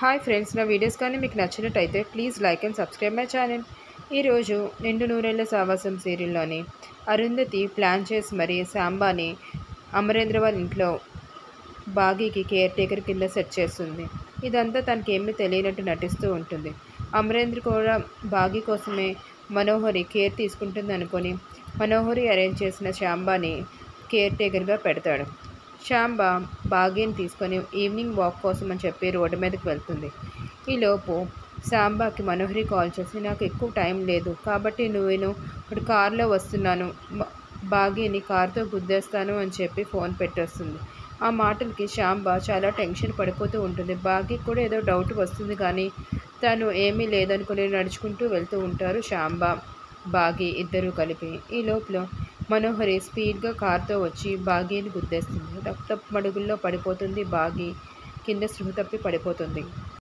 Hi friends, నా videos కానీ మీకు నచ్చినట్టయితే please like and subscribe my channel. ఈరోజు నిండు నూరేళ్ల సావాసం సీరియల్లోని అరుంధతి ప్లాన్ చేసి మరీ శాంబాని అమరేంద్ర వాళ్ళ ఇంట్లో బాగీకి కేర్ టేకర్ కింద సెట్ చేస్తుంది. ఇదంతా తనకేమీ తెలియనట్టు నటిస్తూ ఉంటుంది. అమరేంద్ర కూడా బాగీ కోసమే మనోహరి కేర్ తీసుకుంటుంది అనుకొని మనోహరి అరేంజ్ చేసిన శాంబాని కేర్ టేకర్గా పెడతాడు. శాంబ బాగీని తీసుకొని ఈవినింగ్ వాక్ కోసం అని చెప్పి రోడ్డు మీదకి వెళ్తుంది. ఈలోపు శాంబాకి మనోహరి కాల్ చేసి, నాకు ఎక్కువ టైం లేదు కాబట్టి నేను ఇప్పుడు కారులో వస్తున్నాను, బాగీని కారుతో గుద్దేస్తాను అని చెప్పి ఫోన్ పెట్టేస్తుంది. ఆ మాటలకి శాంబ చాలా టెన్షన్ పడిపోతూ ఉంటుంది. బాగీకి కూడా ఏదో డౌట్ వస్తుంది కానీ తను ఏమీ లేదనుకుని నడుచుకుంటూ వెళ్తూ ఉంటారు శాంబ బాగీ ఇద్దరూ కలిపి. ఈ లోపల మనోహరి స్పీడ్గా కారుతో వచ్చి బాగీని గుద్దేస్తుంది. రక్తపు మడుగుల్లో పడిపోతుంది బాగీ. కింద స్పృహ తప్పి పడిపోతుంది.